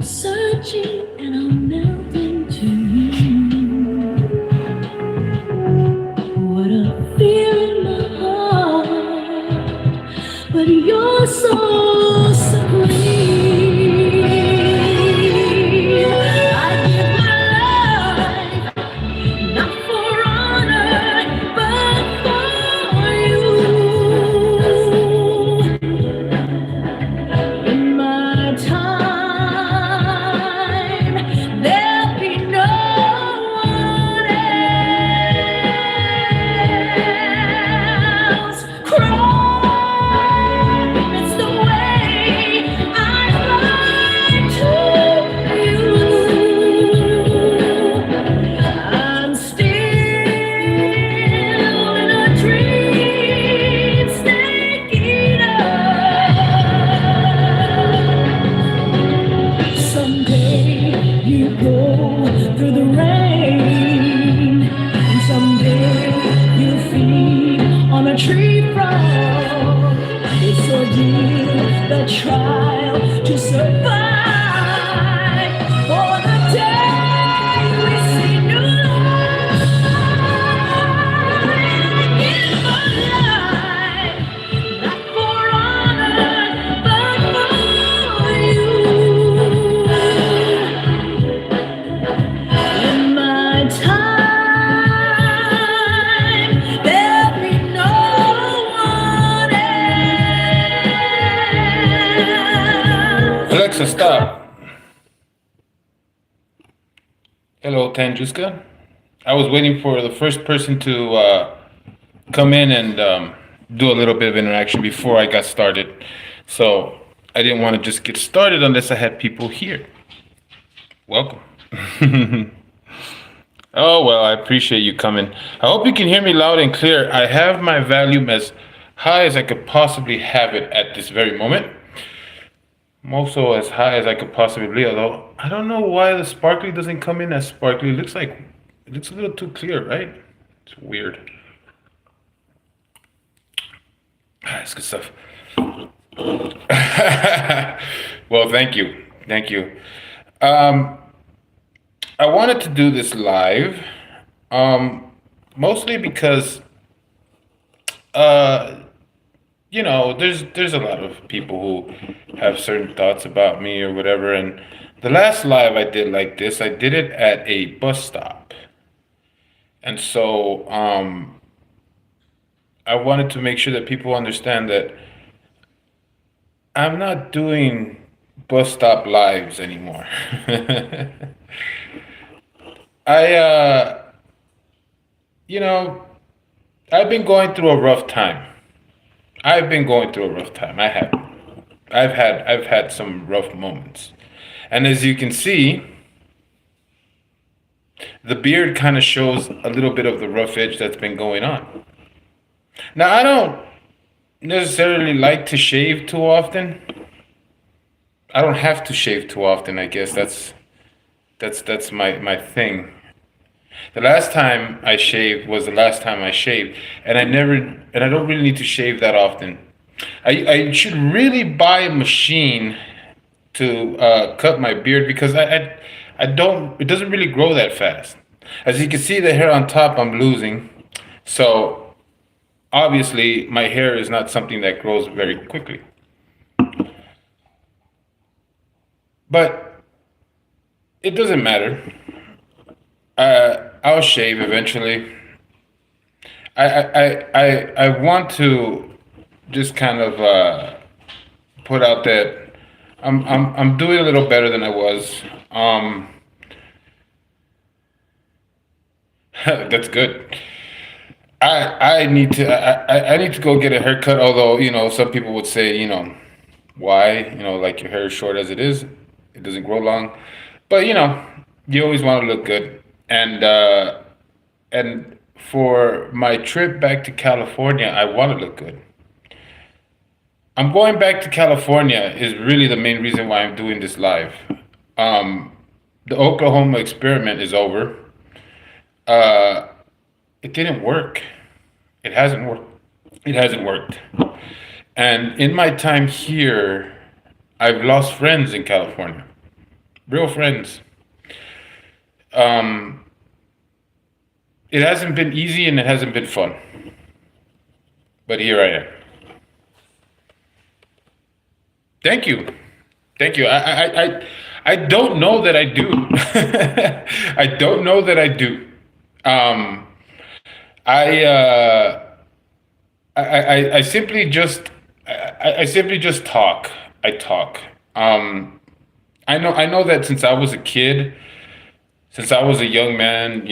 Searching and I'll melt into you. What a fear in my heart, but you're so supreme. I give my life, not for honor, but for you. In my time, there'll be no one else. Cry, it's the way I fly to you. I'm still in a dream, snake eater. Someday you go through the rain, and someday you feed on a tree frog. It's ordeal, the trial to survive. For the day we see new life, give a life, not for honor, but for you. In my time, there'll be no one else. Alexa, stop. Hello, Tanjuska. I was waiting for the first person to come in and do a little bit of interaction before I got started. So I didn't want to just get started unless I had people here. Welcome. Oh, well, I appreciate you coming. I hope you can hear me loud and clear. I have my volume as high as I could possibly have it at this very moment. I'm also as high as I could possibly be, although I don't know why the sparkly doesn't come in as sparkly. It looks a little too clear, right? It's weird. It's good stuff. Well, thank you. Thank you. Um, I wanted to do this live, mostly because uh, there's a lot of people who have certain thoughts about me or whatever. And the last live I did like this, I did it at a bus stop, and so I wanted to make sure that people understand that I'm not doing bus stop lives anymore. I, you know, I've been going through a rough time. I've been going through a rough time. I have. I've had some rough moments. And as you can see, the beard kind of shows a little bit of the rough edge that's been going on. Now, I don't necessarily like to shave too often. I don't have to shave too often, I guess. That's my thing. The last time I shaved was the last time I shaved, and I don't really need to shave that often. I should really buy a machine to cut my beard because I don't, it doesn't really grow that fast. As you can see, the hair on top I'm losing, so obviously my hair is not something that grows very quickly. But it doesn't matter. I'll shave eventually. I want to just kind of put out that I'm doing a little better than I was. That's good. I need to I need to go get a haircut. Although some people would say why like your hair is short as it is, it doesn't grow long. But you always want to look good. And for my trip back to California, I want to look good. I'm going back to California is really the main reason why I'm doing this live. Um, the Oklahoma experiment is over. Uh, it didn't work. It hasn't worked. It hasn't worked. And in my time here, I've lost friends in California. real friends. Um, it hasn't been easy and it hasn't been fun, but here I am. Thank you. Thank you. I don't know that I do. I don't know that I do. Um, I, uh, I simply just, I simply just talk. I talk. Um, I know that since I was a kid, since I was a young man,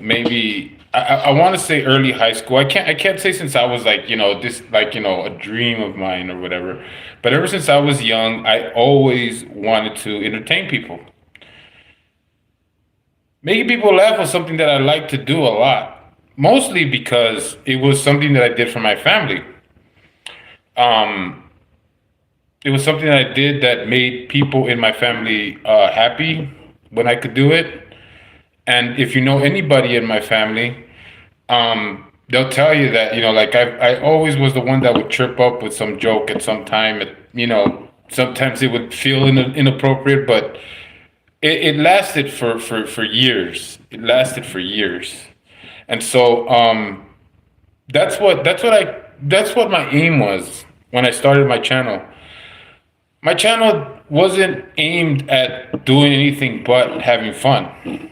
maybe I want to say early high school. I can't say since I was like, this like, a dream of mine or whatever. But ever since I was young, I always wanted to entertain people. Making people laugh was something that I liked to do a lot. Mostly because it was something that I did for my family. Um, it was something that I did that made people in my family happy when I could do it. And if you know anybody in my family, they'll tell you that like I always was the one that would trip up with some joke at some time. Sometimes it would feel inappropriate, but it lasted for years. It lasted for years, and so that's what my aim was when I started my channel. My channel wasn't aimed at doing anything but having fun.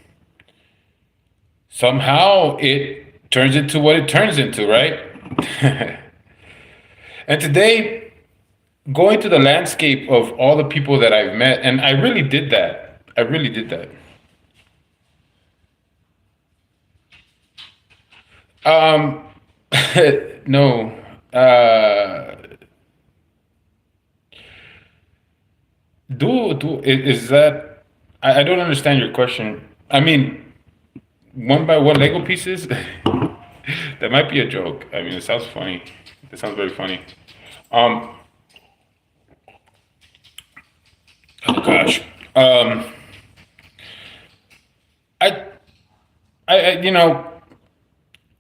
Somehow it turns into what it turns into, right? And today, going to the landscape of all the people that I've met, and I really did that. I really did that. Um, no. Is that? I don't understand your question. I mean, one by one Lego pieces? That might be a joke. I mean, it sounds funny. It sounds very funny. Um, oh gosh. Um, I, you know,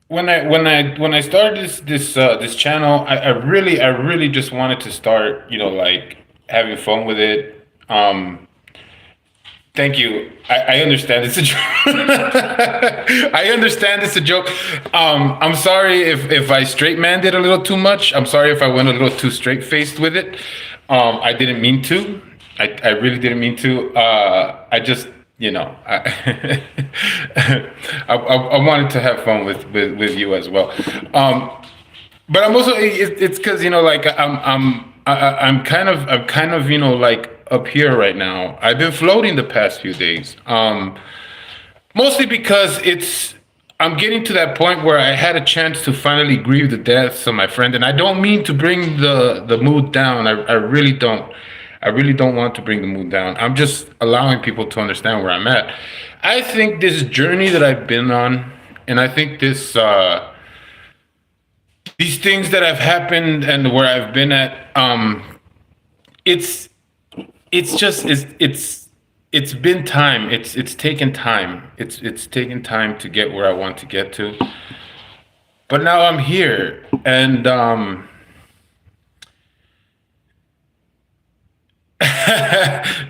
when I started this channel, I really just wanted to start, like having fun with it. Thank you. I understand it's a joke. I understand it's a joke. I'm sorry if I straight manned it a little too much. I'm sorry if I went a little too straight faced with it. I didn't mean to. I really didn't mean to. I just, I wanted to have fun with you as well. But I'm also it's because like I'm kind of like up here right now. I've been floating the past few days. Mostly because I'm getting to that point where I had a chance to finally grieve the deaths of my friend, and I don't mean to bring the mood down. I really don't. I really don't want to bring the mood down. I'm just allowing people to understand where I'm at. I think this journey that I've been on, and I think these things that have happened and where I've been at, it's it's been time. It's taken time. It's taken time to get where I want to get to. But now I'm here, and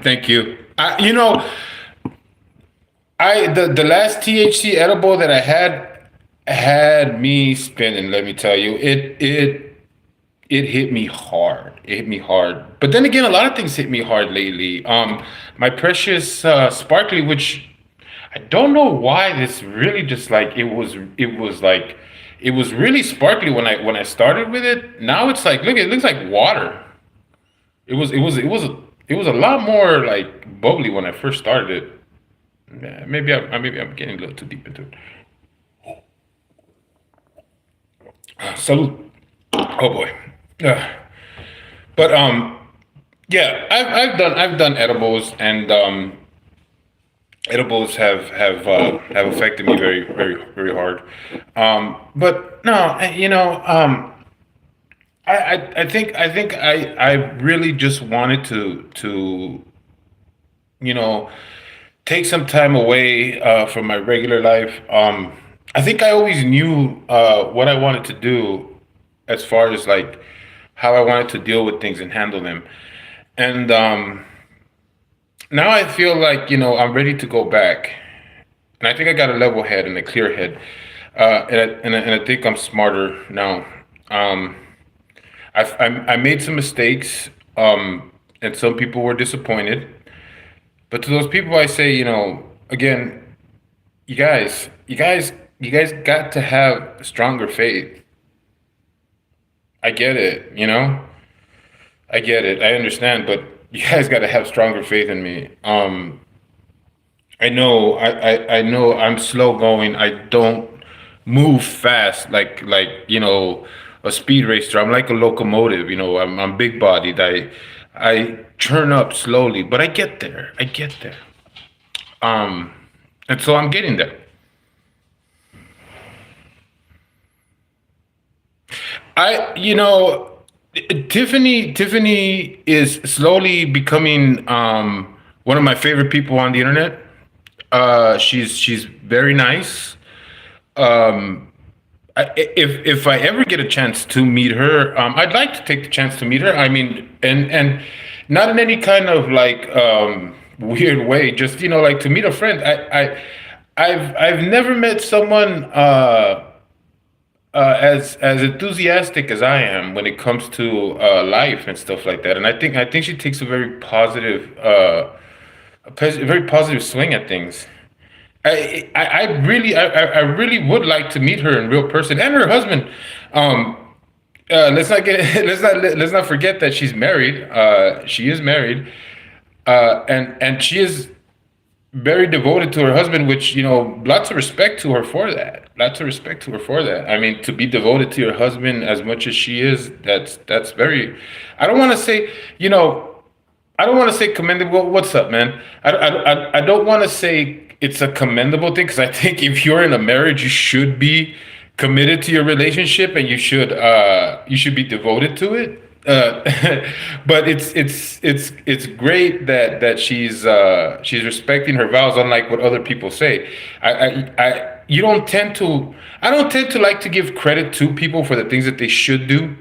thank you. The last THC edible that I had me spinning. Let me tell you, it hit me hard. It hit me hard. But then again, a lot of things hit me hard lately. My precious sparkly, which I don't know why this really just like it was really sparkly when I started with it. Now it's like look, it looks like water. It was a lot more like bubbly when I first started it. Yeah, maybe I'm getting a little too deep into it. Salute. Oh boy. Uh, but yeah, I've done edibles, and edibles have affected me very very hard. But no, I think I really just wanted to you know take some time away from my regular life. I think I always knew what I wanted to do as far as like how I wanted to deal with things and handle them. And now I feel like, I'm ready to go back, and I think I got a level head and a clear head, and I think I'm smarter now. Um, I made some mistakes, and some people were disappointed. But to those people, I say, again, you guys got to have stronger faith. I get it, I get it. I understand, but you guys got to have stronger faith in me. I know I'm slow going. I don't move fast like a speed racer. I'm like a locomotive. I'm big bodied. I churn up slowly, but I get there. I get there. Um, and so I'm getting there. I you know Tiffany is slowly becoming one of my favorite people on the internet. She's very nice. Um, if I ever get a chance to meet her, I'd like to take the chance to meet her. I mean, and not in any kind of like weird way. Just like to meet a friend. I've never met someone as enthusiastic as I am when it comes to life and stuff like that. And I think she takes a very positive a very positive swing at things. I really would like to meet her in real person and her husband. Um, let's not get let's not forget that she's married. She is married, and she is very devoted to her husband, which lots of respect to her for that. Lots of respect to her for that. I mean, to be devoted to your husband as much as she is, that's very. I don't want to say, you know. I don't want to say commendable. What's up, man? I don't want to say it's a commendable thing because I think if you're in a marriage, you should be committed to your relationship and you should be devoted to it. But it's great that she's respecting her vows, unlike what other people say. I you don't tend to I don't tend to like to give credit to people for the things that they should do.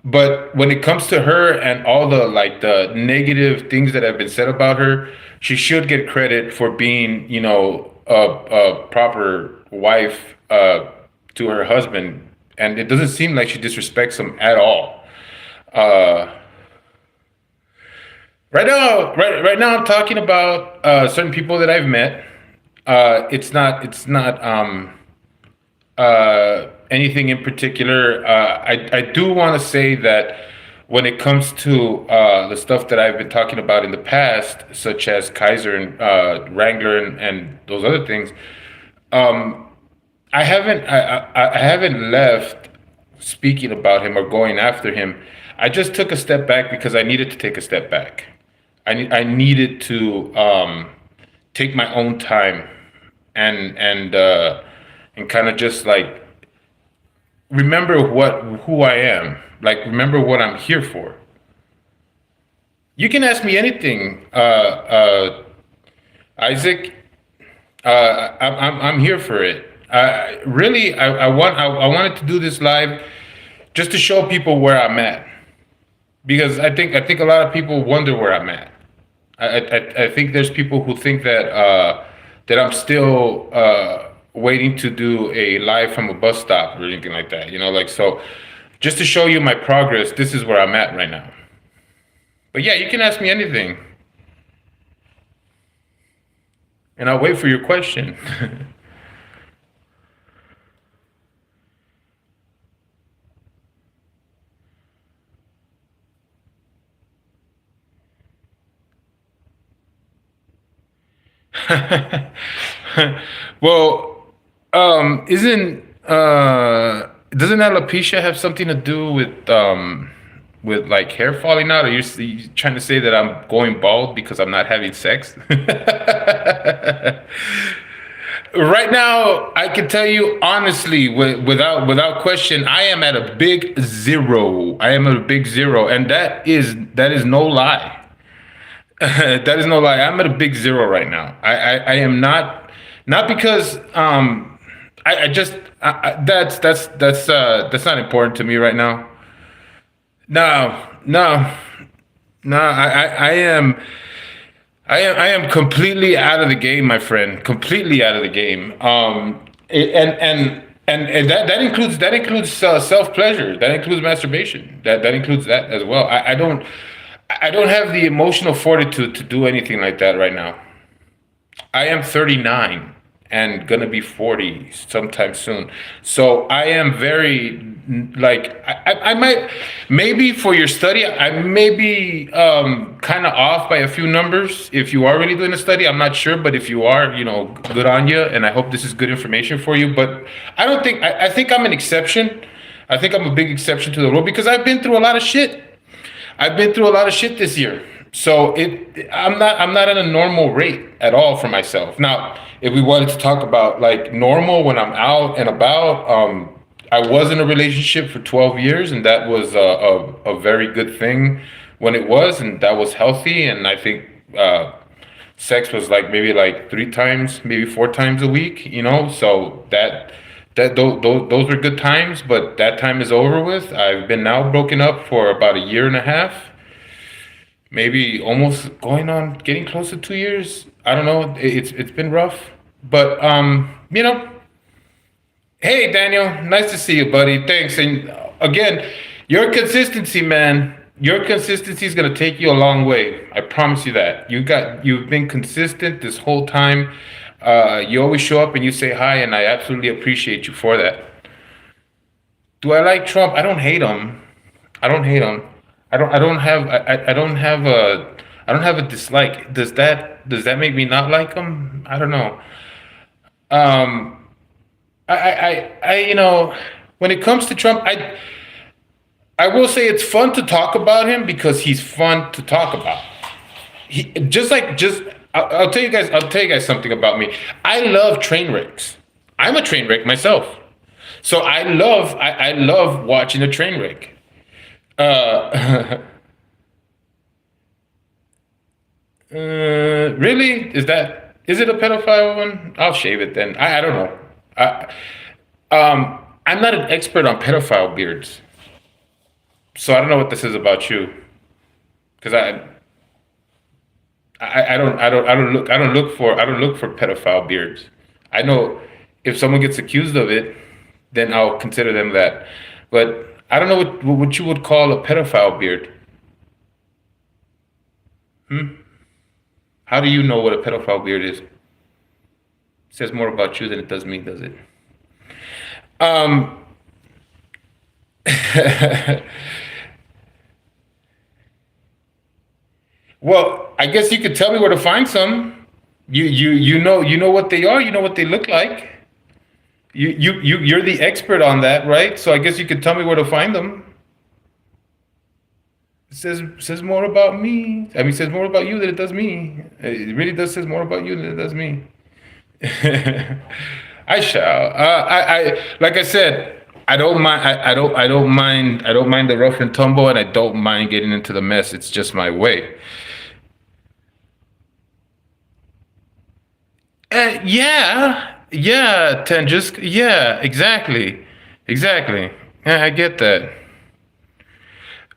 But when it comes to her and all the like the negative things that have been said about her, she should get credit for being, a proper wife to her husband. And it doesn't seem like she disrespects him at all. Uh, right now, I'm talking about certain people that I've met. It's not anything in particular. I do want to say that when it comes to the stuff that I've been talking about in the past, such as Kaiser and Wrangler and those other things, um, I haven't left speaking about him or going after him. I just took a step back because I needed to take a step back. I needed to take my own time and kind of just like remember who I am. Like remember what I'm here for. You can ask me anything, Isaac. I'm here for it. Really, I wanted to do this live just to show people where I'm at because I think a lot of people wonder where I'm at. I think there's people who think that I'm still waiting to do a live from a bus stop or anything like that. Like so, just to show you my progress. This is where I'm at right now. But yeah, you can ask me anything, and I'll wait for your question. Well, isn't doesn't alopecia have something to do with like hair falling out? Are you trying to say that I'm going bald because I'm not having sex? Right now, I can tell you honestly, without question, I am at a big zero. I am at a big zero, and that is no lie. That is no lie. I'm at a big zero right now. I am not because I just that's not important to me right now. No, no, no. I am. I am completely out of the game, my friend. Completely out of the game. And that includes self pleasure. That includes masturbation. That includes that as well. I don't have the emotional fortitude to do anything like that right now. I am 39 and gonna be 40 sometime soon. So I am very like I might maybe for your study I may be kind of off by a few numbers. If you are really doing a study, I'm not sure, but if you are, good on you, and I hope this is good information for you. But I think I'm an exception. I think I'm a big exception to the rule because I've been through a lot of shit. I've been through a lot of shit this year. So I'm not at a normal rate at all for myself. Now, if we wanted to talk about like normal when I'm out and about, I was in a relationship for 12 years, and that was a very good thing when it was, and that was healthy. And I think sex was like maybe like 3 times, maybe 4 times a week, so those were good times, but that time is over with. I've been now broken up for about a year and a half, maybe almost going on getting close to 2 years. I don't know. It's been rough, but hey Daniel, nice to see you, buddy. Thanks, and again, your consistency, man. Your consistency is gonna take you a long way. I promise you that. You've been consistent this whole time. You always show up and you say hi, and I absolutely appreciate you for that. Do I like Trump? I don't hate him. I don't hate him. I don't have a dislike. Does that make me not like him? I don't know. Um, when it comes to Trump, I will say it's fun to talk about him because he's fun to talk about. He just I'll tell you guys something about me. I love train wrecks. I'm a train wreck myself. So I love watching a train wreck. Uh, really? Is it a pedophile one? I'll shave it then. I don't know. I, I'm not an expert on pedophile beards, so I don't know what this is about you. Because I don't look for pedophile beards. I know if someone gets accused of it, then I'll consider them that. But I don't know what you would call a pedophile beard. How do you know what a pedophile beard is? It says more about you than it does me, does it? Um, well, I guess you could tell me where to find some. You know what they are. You know what they look like. You're the expert on that, right? So I guess you could tell me where to find them. It says more about me. I mean, it says more about you than it does me. It really does says more about you than it does me. I shall. Like I said, I don't mind. I don't mind. I don't mind the rough and tumble, and I don't mind getting into the mess. It's just my way. Yeah, yeah, ten. Just yeah, exactly, exactly. Yeah, I get that.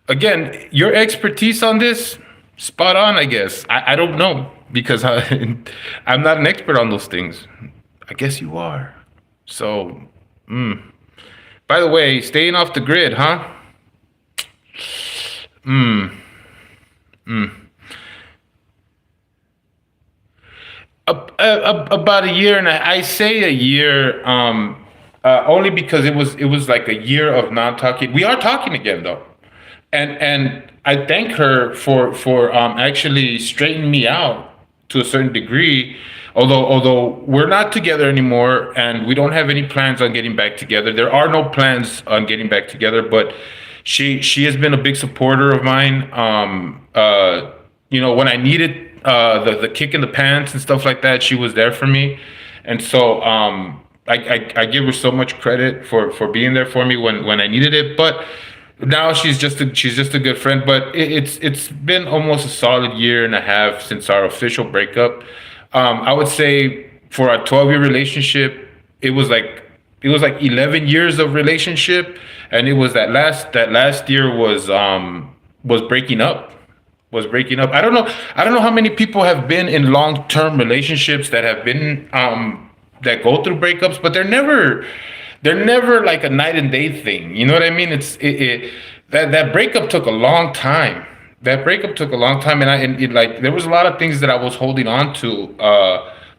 Again, your expertise on this, spot on. I guess I don't know because I'm not an expert on those things. I guess you are. So, by the way, staying off the grid, huh? About a year, and I say a year, only because it was like a year of not talking. We are talking again though, and I thank her for actually straightening me out to a certain degree. Although we're not together anymore, and we don't have any plans on getting back together. There are no plans on getting back together, but she has been a big supporter of mine. When I needed the kick in the pants and stuff like that, she was there for me, and so I give her so much credit for being there for me when I needed it. But now she's just a good friend. But it's been almost a solid year and a half since our official breakup. I would say for a 12-year relationship, it was like 11 years of relationship, and it was that last year was breaking up. was breaking up. I don't know how many people have been in long term relationships that have been that go through breakups, but they're never like a night and day thing. You know what I mean? That breakup took a long time. That breakup took a long time, and like there was a lot of things that I was holding on to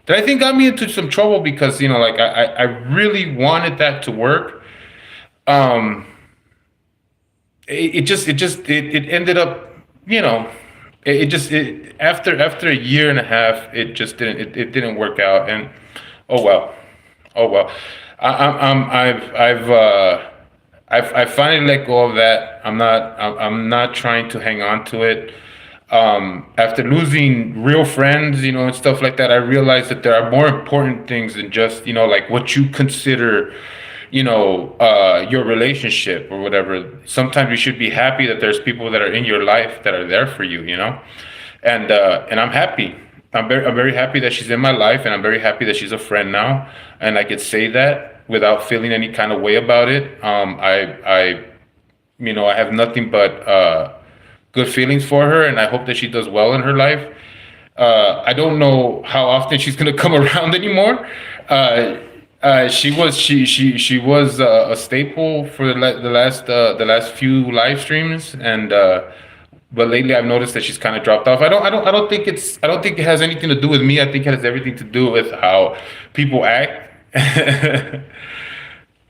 that I think got me into some trouble because like I really wanted that to work. Um, it ended up you know after a year and a half it just it didn't work out and oh well. Oh well, I've finally let go of that. I'm not trying to hang on to it. After losing real friends, and stuff like that, I realized that there are more important things than just like what you consider, your relationship or whatever. Sometimes you should be happy that there's people that are in your life that are there for you, and I'm happy. I'm very happy that she's in my life, and I'm very happy that she's a friend now, and I could say that without feeling any kind of way about it. I have nothing but good feelings for her, and I hope that she does well in her life. I don't know how often she's gonna come around anymore. She was a staple for the last few live streams, and but lately I've noticed that she's kind of dropped off. I don't think it has anything to do with me. I think it has everything to do with how people act.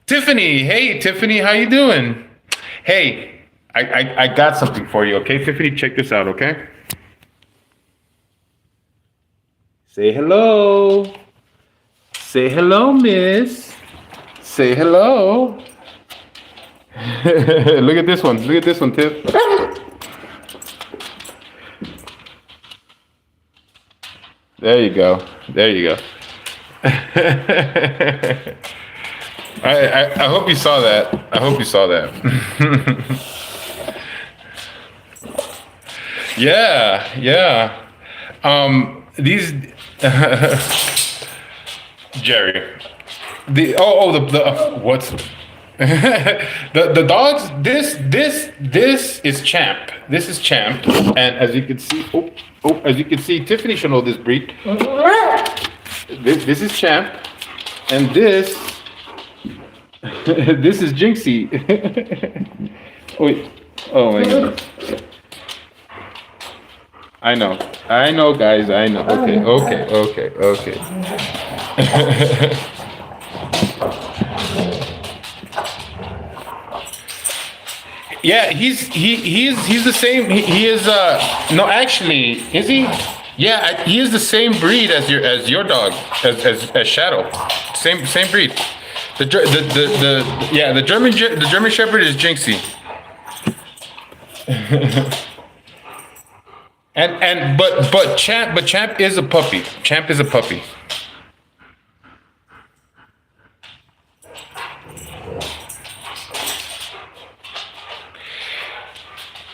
Tiffany, hey Tiffany, how you doing? Hey, I got something for you. Okay, Tiffany, check this out. Okay, say hello. Say hello, Miss. Say hello. Look at this one. Look at this one, Tiff. There you go. There you go. I hope you saw that. I hope you saw that. Yeah, yeah. These Jerry. The what's the dogs. This is Champ. This is Champ, and as you can see, as you can see, Tiffany should know this breed. This is Champ, and this this is Jinxie. Wait, oh my god. I know, guys. I know. Okay. Yeah, he's the same. He is no, actually, is he? Yeah, he is the same breed as your dog, as Shadow. Same breed. The German Shepherd is Jinxie. But Champ is a puppy. Champ is a puppy.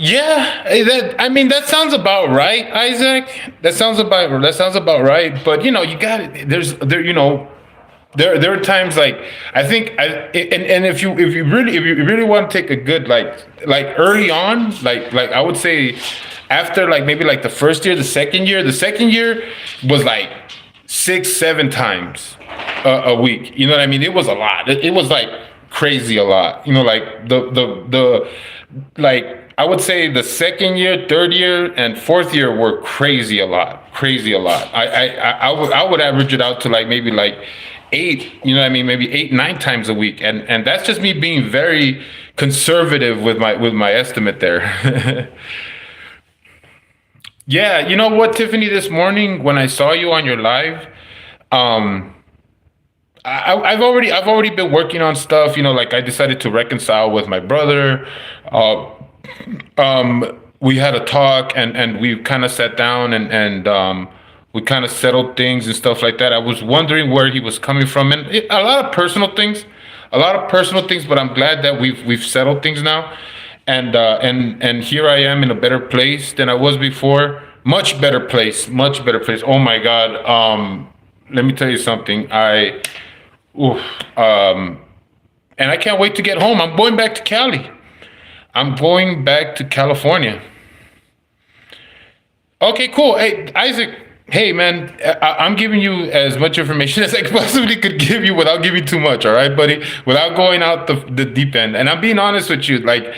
Yeah, that sounds about right, Isaac. That sounds about right. But you got it. There are times like I think and if you really want to take a good like early on like I would say after like maybe like the second year was like 6-7 times a week. You know what I mean? It was a lot. It was like crazy a lot. Like the like I would say the second year, third year, and fourth year were crazy a lot. Crazy a lot. I would average it out to like maybe like 8. You know what I mean? Maybe 8-9 times a week, and that's just me being very conservative with my estimate there. Yeah, you know what, Tiffany? This morning when I saw you on your live, um, I've already been working on stuff. Like I decided to reconcile with my brother. Uh, we had a talk, and we kind of sat down, and we kind of settled things and stuff like that. I was wondering where he was coming from, and a lot of personal things, But I'm glad that we've settled things now, and here I am in a better place than I was before. Much better place, much better place. Oh my God. Let me tell you something. Oof, and I can't wait to get home. I'm going back to Cali. I'm going back to California. Okay, cool. Hey, Isaac. Hey, man. I'm giving you as much information as I possibly could give you without giving too much. All right, buddy. Without going out the deep end. And I'm being honest with you. Like,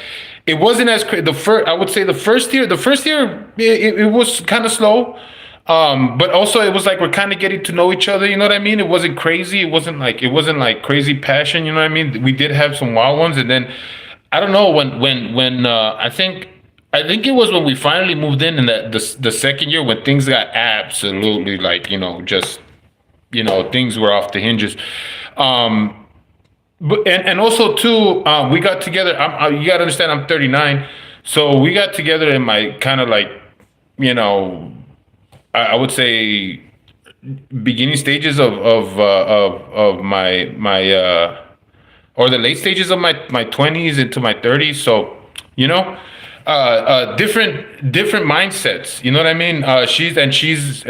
it wasn't as the first. I would say the first year. The first year, it was kind of slow. But also it was like we're kind of getting to know each other. You know what I mean? It wasn't crazy. It wasn't like crazy passion. You know what I mean? We did have some wild ones, and then I don't know when I think it was when we finally moved in the second year when things got absolutely like just things were off the hinges. Um, but and also too, we got together. You got to understand, I'm 39, so we got together in my kind of like you know I would say beginning stages of my or the late stages of my 20s into my 30s. So, you know, different mindsets. You know what I mean?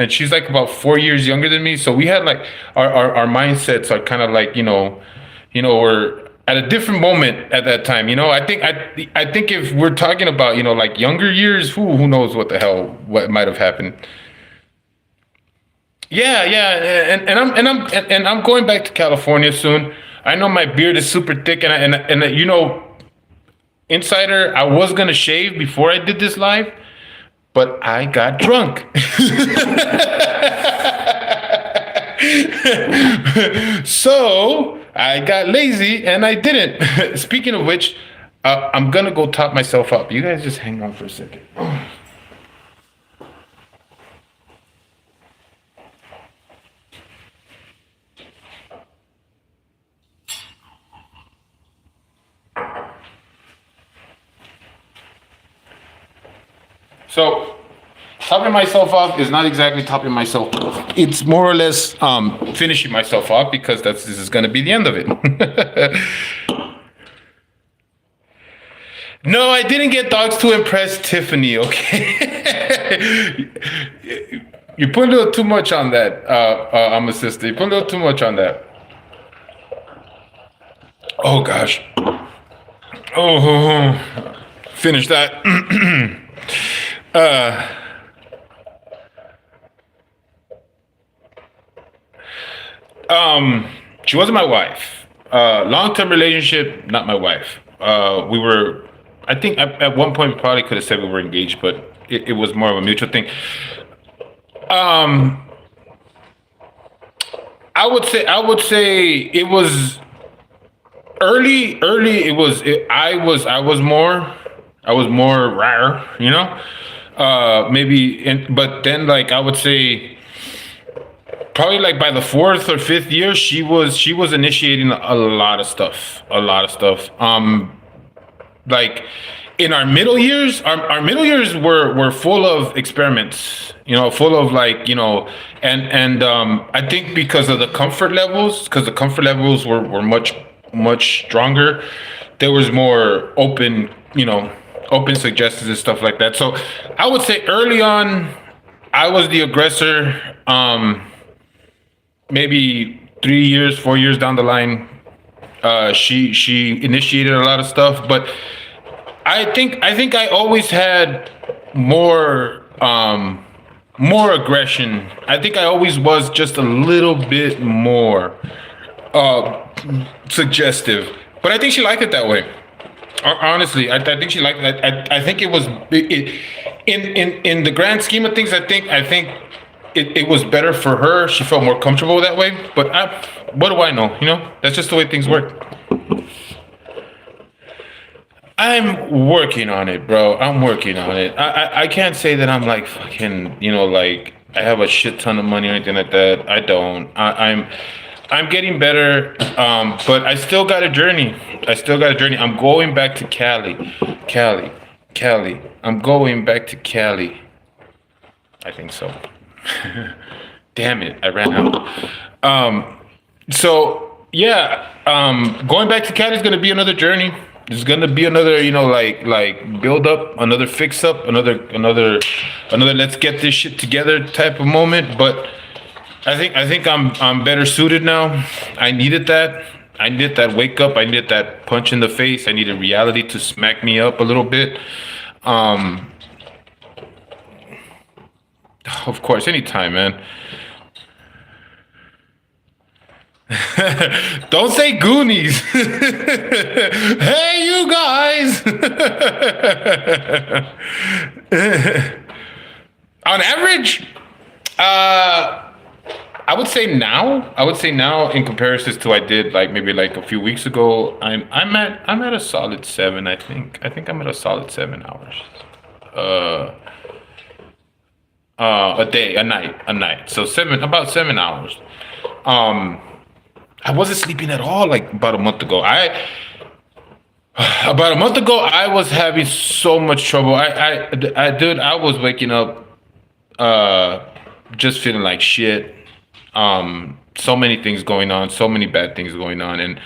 She's like about 4 years younger than me. So we had like our mindsets are kind of like we're at a different moment at that time. I think if we're talking about like younger years, who knows what might have happened. Yeah, yeah, and I'm going back to California soon. I know my beard is super thick, and insider, I was gonna shave before I did this live, but I got drunk. So I got lazy and I didn't. Speaking of which, I'm gonna go top myself up. You guys just hang on for a second. So, topping myself off is not exactly topping myself off. It's more or less finishing myself off because this is going to be the end of it. No, I didn't get dogs to impress Tiffany. Okay, you put a little too much on that. I'm a sister. You put a little too much on that. Oh gosh. Oh, finish that. uh, she wasn't my wife. Long-term relationship, not my wife. We were, I think, at one point we probably could have said we were engaged, but it was more of a mutual thing. Um, I would say it was early. Early, I was more rare. But then like I would say probably like by the fourth or fifth year, she was initiating a lot of stuff. Like in our middle years were full of experiments, full of like and I think because the comfort levels were much stronger, there was more open suggestions and stuff like that. So I would say early on I was the aggressor. Maybe 3 years, 4 years down the line, she initiated a lot of stuff, but I think I always had more more aggression. I think I always was just a little bit more uh, suggestive, but I think she liked it that way. Honestly, I think she liked it. I think in the grand scheme of things. I think it was better for her. She felt more comfortable that way. But what do I know? That's just the way things work. I'm working on it, bro. I'm working on it. I can't say that I'm like fucking, like I have a shit ton of money or anything like that. I don't. I'm getting better, but I still got a journey. I'm going back to Cali, Cali. I'm going back to Cali. I think so. Damn it, I ran out. So yeah, going back to Cali is gonna be another journey. It's gonna be another, like build up, another fix up, another let's get this shit together type of moment. But I think I'm better suited now. I needed that. I needed that wake up. I needed that punch in the face. I needed reality to smack me up a little bit. Um, Of course, anytime, man. Don't say Goonies. Hey, you guys. On average, I would say now in comparison to I did like maybe like a few weeks ago, I'm at a solid 7. I think I'm at a solid 7 hours. Uh, a day, a night. So about 7 hours. Um, I wasn't sleeping at all like about a month ago. About a month ago I was having so much trouble. Dude, I was waking up uh just feeling like shit. So many things going on, so many bad things going on, and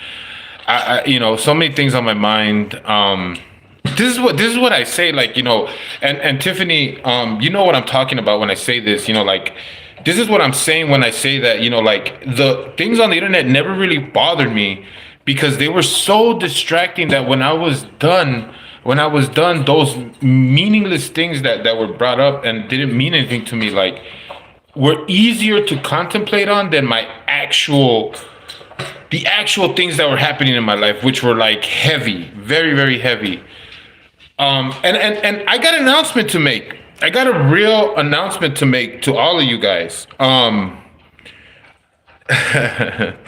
so many things on my mind. This is what I say, like, and Tiffany, you know what I'm talking about when I say this, like, this is what I'm saying when I say that, like, the things on the internet never really bothered me because they were so distracting that when I was done, those meaningless things that were brought up and didn't mean anything to me, like, were easier to contemplate on than the actual things that were happening in my life, which were like heavy, very, very heavy. And I got an announcement to make. I got a real announcement to make to all of you guys.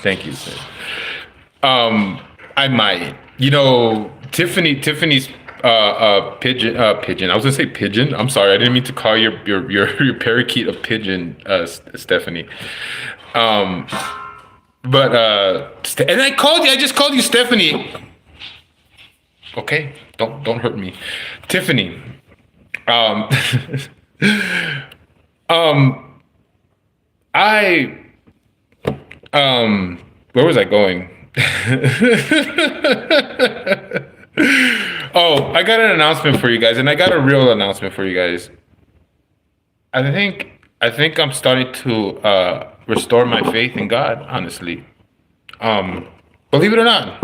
Thank you, sir. I might. Tiffany's pigeon. I was gonna say pigeon. I'm sorry. I didn't mean to call your parakeet a pigeon, Stephanie. Um, but and I called you. I just called you Stephanie. Okay, don't hurt me, Tiffany. Um, um, I where was I going? Oh, I got an announcement for you guys, and I got a real announcement for you guys. I think I'm starting to restore my faith in God. Honestly, um, believe it or not,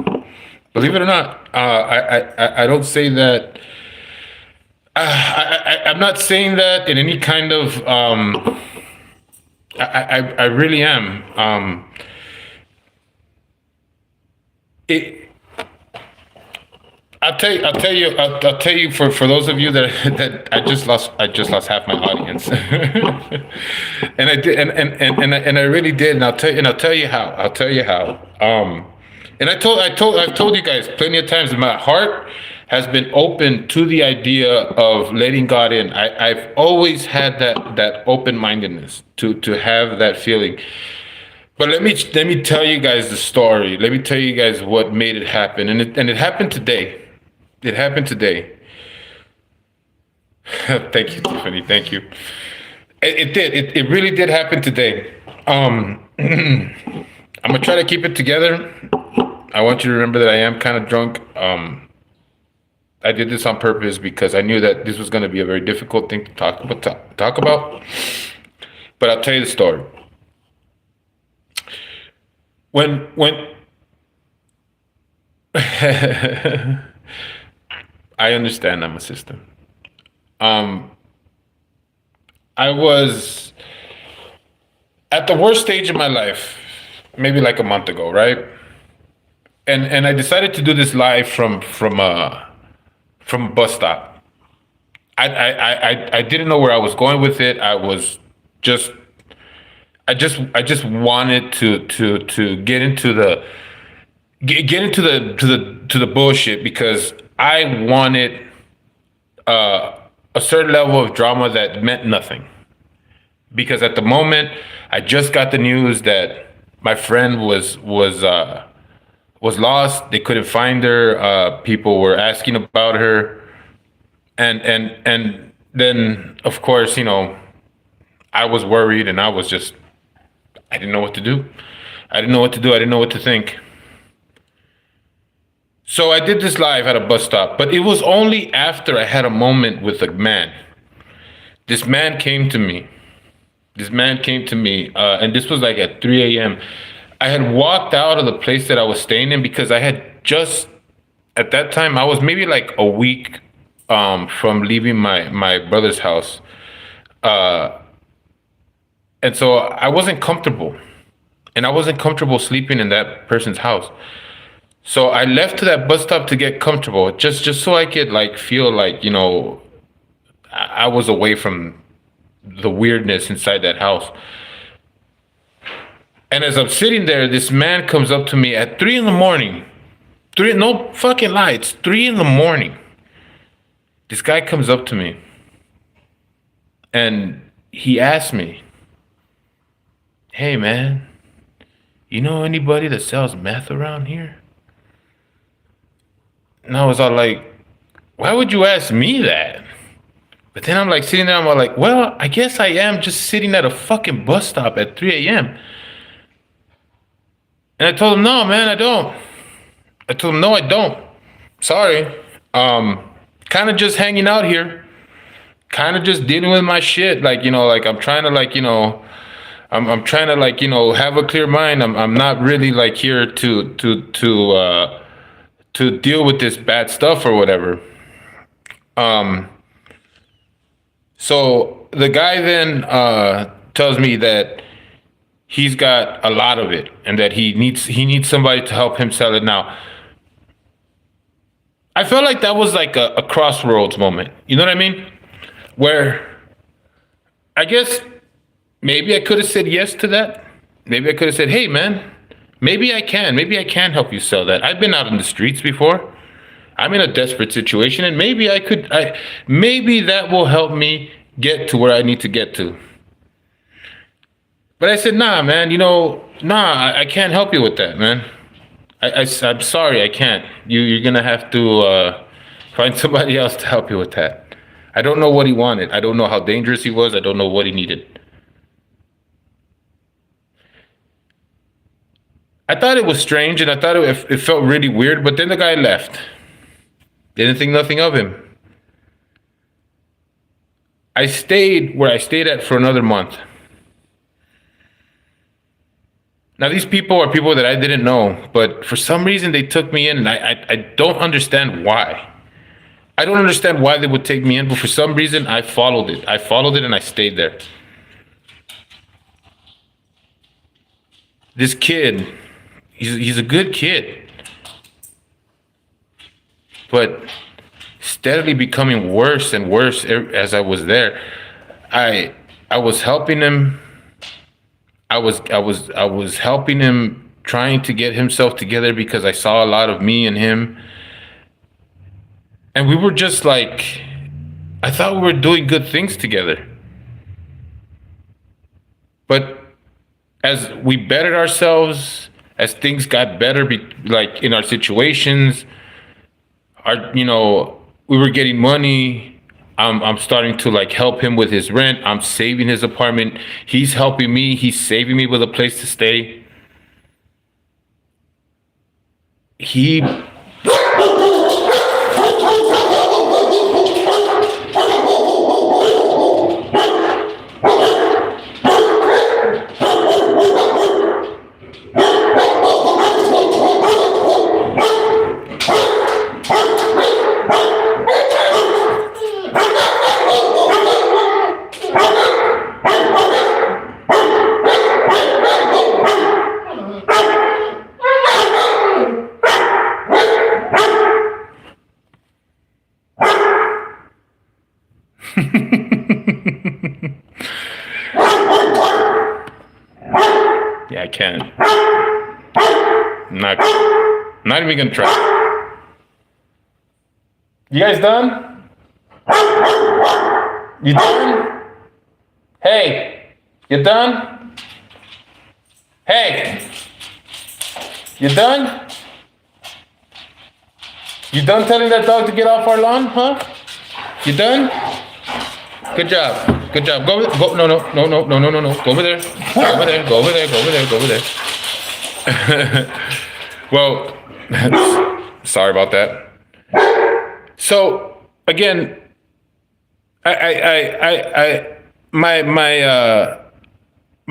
I don't say that. I'm not saying that in any kind of. I really am. It. I'll tell you for those of you that I just lost half my audience, and I did, and I really did, and I'll tell you how, and I've told you guys plenty of times that my heart has been open to the idea of letting God in. I've always had that open mindedness to have that feeling. But let me tell you guys the story. Let me tell you guys what made it happen, and it happened today. It happened today. Thank you, Tiffany. Thank you. It did. It really did happen today. I'm gonna try to keep it together. I want you to remember that I am kind of drunk. I did this on purpose because I knew that this was going to be a very difficult thing to talk about. But I'll tell you the story. When I understand I'm a sister. Um, I was at the worst stage of my life, maybe like a month ago, right? And I decided to do this live from a bus stop. I didn't know where I was going with it. Just I just wanted to get into the bullshit because I wanted a certain level of drama that meant nothing. Because at the moment, I just got the news that my friend was lost. They couldn't find her. People were asking about her, and then of course, I was worried, and I didn't know what to do. I didn't know what to do. I didn't know what to think. So I did this live at a bus stop, but it was only after I had a moment with a man. This man came to me. And this was like at 3 a.m. I had walked out of the place that I was staying in because I had just, at that time, I was maybe like a week from leaving my brother's house. And so I wasn't comfortable, and I wasn't comfortable sleeping in that person's house. So I left to that bus stop to get comfortable, just so I could like feel like, I was away from the weirdness inside that house. And as I'm sitting there, this man comes up to me at 3 in the morning. No fucking lie, it's 3 in the morning. This guy comes up to me and he asked me, "Hey man, you know anybody that sells meth around here?" And I was all like, "Why would you ask me that?" But then I'm like sitting there, I'm all like, well, I guess I am just sitting at a fucking bus stop at 3 a.m. And I told him, no, man, I don't. I told him, no, I don't. Sorry. Kind of just hanging out here. Kind of just dealing with my shit. Like, like I'm trying to I'm trying to have a clear mind. I'm not really like here to deal with this bad stuff or whatever. So the guy then tells me that he's got a lot of it and that he needs somebody to help him sell it. Now, I felt like that was like a crossroads moment. You know what I mean? Where I guess maybe I could have said yes to that. Maybe I could have said, "Hey man, maybe I can. Maybe I can help you sell that. I've been out in the streets before. I'm in a desperate situation, and maybe maybe that will help me get to where I need to get to." But I said, "Nah, man. I can't help you with that, man. I'm sorry, I can't. You're gonna have to find somebody else to help you with that. I don't know what he wanted. I don't know how dangerous he was. I don't know what he needed." I thought it was strange, and I thought it felt really weird. But then the guy left. Didn't think nothing of him. I stayed where I stayed at for another month. Now, these people are people that I didn't know, but for some reason they took me in, and I don't understand why. I don't understand why they would take me in, but for some reason I followed it. I followed it and I stayed there. This kid, he's a good kid, but steadily becoming worse and worse as I was there. I was helping him. I was helping him, trying to get himself together because I saw a lot of me in him. And we were just like, I thought we were doing good things together. But as we bettered ourselves, as things got better, like in our situations, we were getting money. I'm starting to like help him with his rent. I'm saving his apartment. He's helping me. He's saving me with a place to stay. He Yeah, I can. Not even gonna try. You guys done? You done? Hey, you done? Hey, you done? You done telling that dog to get off our lawn, huh? You done? Good job. Good job. Go. No. Go over there. Go over there. Go over there. Go over there. Go over there. Well, sorry about that. So again, my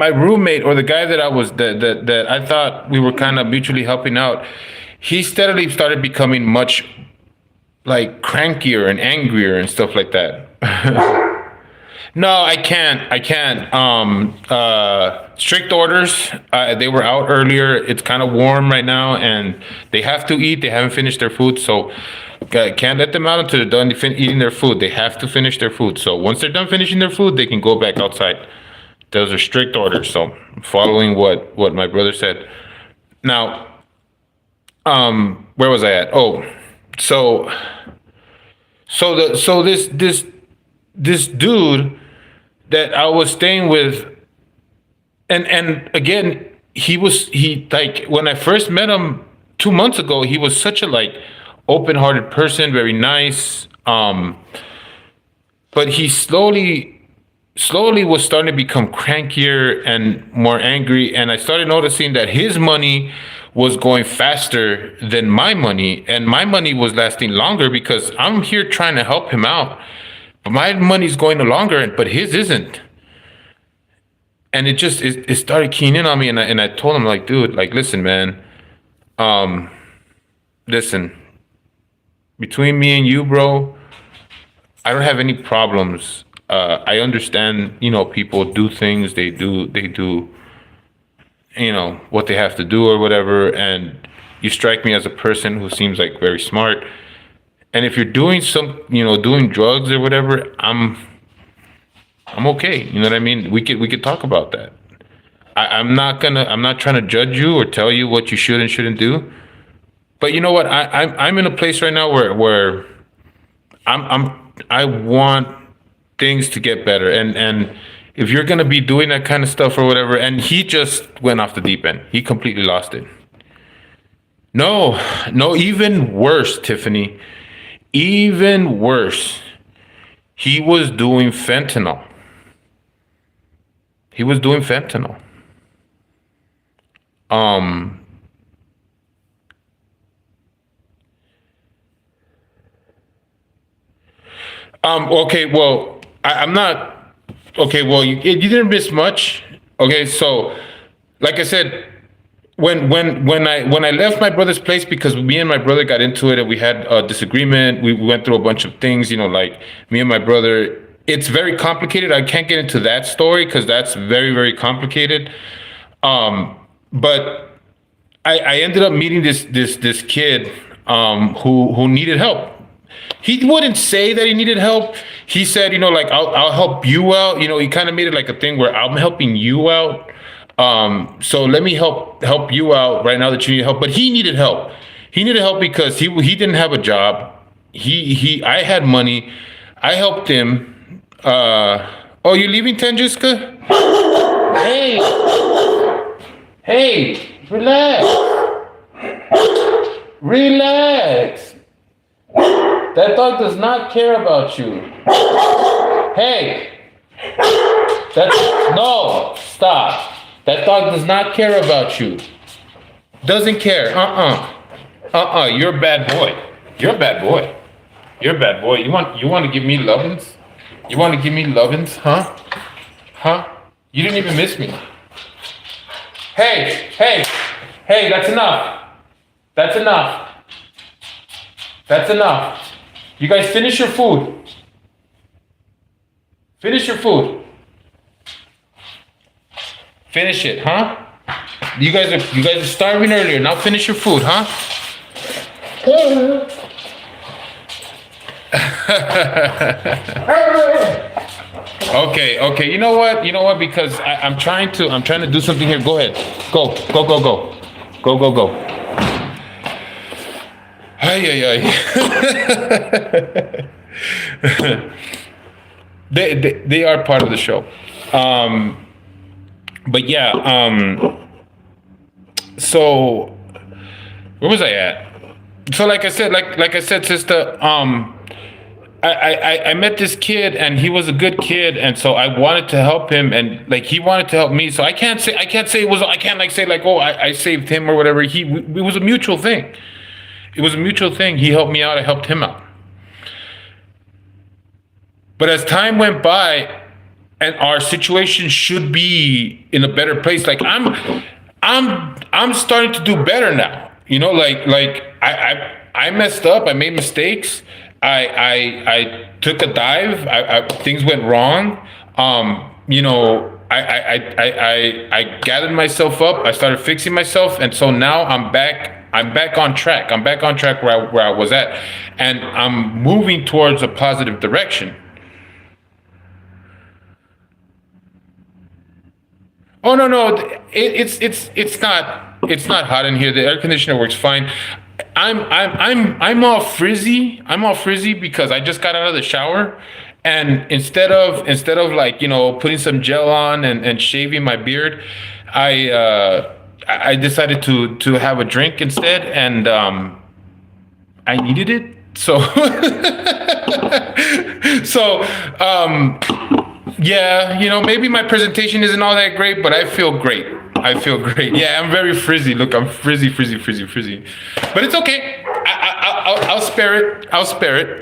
roommate, or the guy that I thought we were kind of mutually helping out, he steadily started becoming much like crankier and angrier and stuff like that. No, I can't. I can't. Strict orders. They were out earlier. It's kind of warm right now, and they have to eat. They haven't finished their food, so can't let them out until they're done eating their food. They have to finish their food. So once they're done finishing their food, they can go back outside. Those are strict orders. So following what my brother said. Now, where was I at? Oh, so this dude that I was staying with, and again, he like when I first met him 2 months ago, he was such a like open-hearted person, very nice. But he slowly was starting to become crankier and more angry, and I started noticing that his money was going faster than my money, and my money was lasting longer because I'm here trying to help him out, but my money's going no longer, but his isn't. And it started keying in on me, and I told him like, dude, like, listen, man, listen, between me and you, bro, I don't have any problems. I understand, people do things, they do, what they have to do or whatever. And you strike me as a person who seems like very smart. And if you're doing doing drugs or whatever, I'm okay. You know what I mean? We could talk about that. I'm not trying to judge you or tell you what you should and shouldn't do. But you know what? I'm in a place right now where I want things to get better, and if you're gonna be doing that kind of stuff or whatever, and he just went off the deep end. He completely lost it. No, no, even worse, Tiffany. Even worse. He was doing fentanyl. He was doing fentanyl. Um, okay, well, I'm not. Okay, well, you didn't miss much. Okay, so like I said, when I left my brother's place because me and my brother got into it and we had a disagreement. We went through a bunch of things, like me and my brother. It's very complicated. I can't get into that story because that's very very complicated. But I ended up meeting this kid who needed help. He wouldn't say that he needed help. He said, like I'll help you out. He kind of made it like a thing where I'm helping you out. So let me help you out right now that you need help. But he needed help. He needed help because he didn't have a job. I had money. I helped him. Oh, you leaving, Tanjiska? Hey, hey, relax, relax. That dog does not care about you. Hey, no, stop. That dog does not care about you. Doesn't care. You're a bad boy. You're a bad boy. You're a bad boy. You want to give me lovin's? You want to give me lovin's, huh? Huh? You didn't even miss me. Hey, hey, hey, that's enough. That's enough. That's enough. You guys finish your food. Finish your food. Finish it, huh? You guys are starving earlier. Now finish your food, huh? Okay. You know what? Because I'm trying to do something here. Go ahead. Go. Go. Ay. They are part of the show. But yeah, so where was I at? So like I said, sister, I met this kid and he was a good kid, and so I wanted to help him, and like he wanted to help me. So I can't say it was, I can't like say like, oh, I saved him or whatever. It was a mutual thing. It was a mutual thing. He helped me out, I helped him out. But as time went by, and our situation should be in a better place. Like I'm starting to do better now. Like I messed up. I made mistakes. I took a dive. Things went wrong. I gathered myself up. I started fixing myself, and so now I'm back. I'm back on track. I'm back on track where I was at, and I'm moving towards a positive direction. Oh no, no, it's not hot in here. The air conditioner works fine. I'm all frizzy. I'm all frizzy because I just got out of the shower, and instead of like putting some gel on and shaving my beard, I decided to have a drink instead, and I needed it. So so yeah, maybe my presentation isn't all that great, but I feel great. I feel great. Yeah, I'm very frizzy. Look, I'm frizzy, frizzy, frizzy, frizzy. But it's okay. I'll spare it. I'll spare it.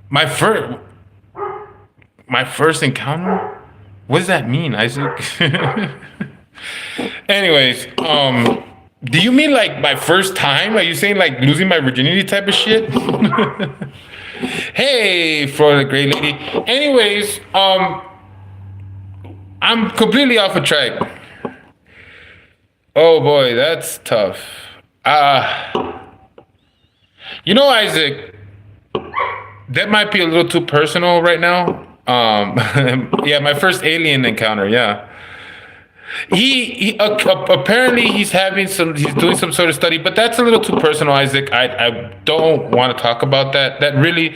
my first my first encounter. What does that mean, Isaac? Anyways, do you mean like my first time? Are you saying like losing my virginity type of shit? Hey, Florida great lady. Anyways, I'm completely off a track. Oh boy, that's tough. Isaac, that might be a little too personal right now. Yeah, my first alien encounter. Yeah, he apparently he's doing some sort of study, but that's a little too personal, Isaac. I don't want to talk about that. That really,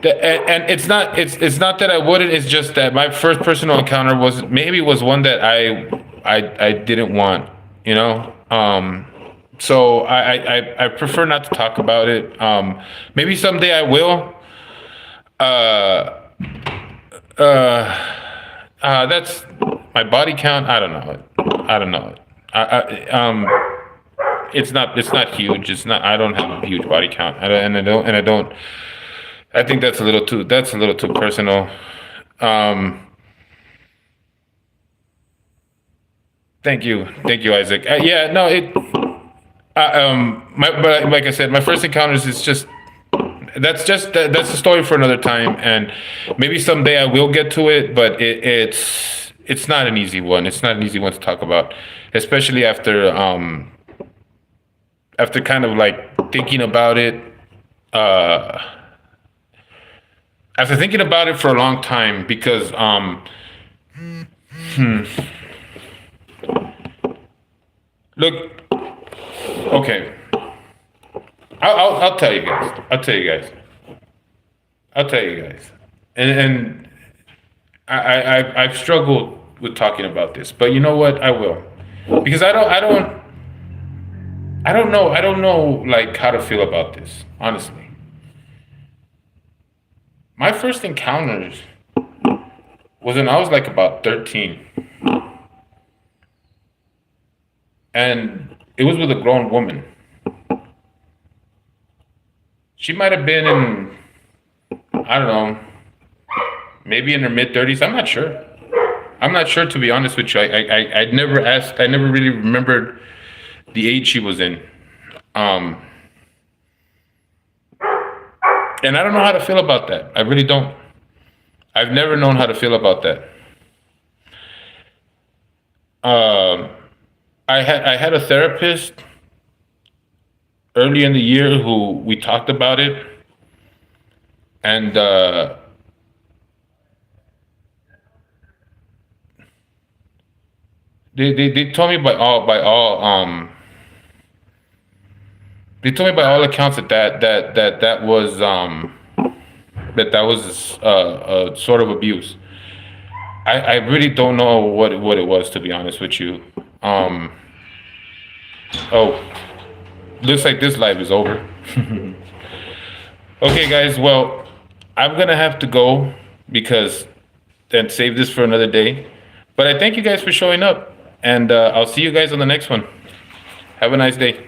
and it's not that I wouldn't. It's just that my first personal encounter was one that I didn't want. So I prefer not to talk about it. Maybe someday I will. Uh, that's my body count. I don't know it. I don't know it. It's not huge. It's not. I don't have a huge body count. I don't. I think that's a little too. That's a little too personal. Um, thank you, Isaac. Yeah, no, but like I said, my first encounters is that's a story for another time, and maybe someday I will get to it. But it's not an easy one. It's not an easy one to talk about, especially after kind of like thinking about it. Uh, After thinking about it for a long time, because look, okay, I'll tell you guys. I'll tell you guys. I'll tell you guys. And I've struggled with talking about this, but you know what? I will, because I don't know like how to feel about this. Honestly, my first encounters was when I was like about 13, and it was with a grown woman. She might have been in, I don't know, maybe in her mid 30s. I'm not sure. I'm not sure, to be honest with you. I never asked. I never really remembered the age she was in. Um, and I don't know how to feel about that. I really don't. I've never known how to feel about that. Um, I had a therapist early in the year who we talked about it, and they told me by all accounts that was a sort of abuse. I really don't know what it was, to be honest with you. Um, oh, looks like this live is over. Okay, guys. Well, I'm gonna have to go because and save this for another day. But I thank you guys for showing up, and I'll see you guys on the next one. Have a nice day.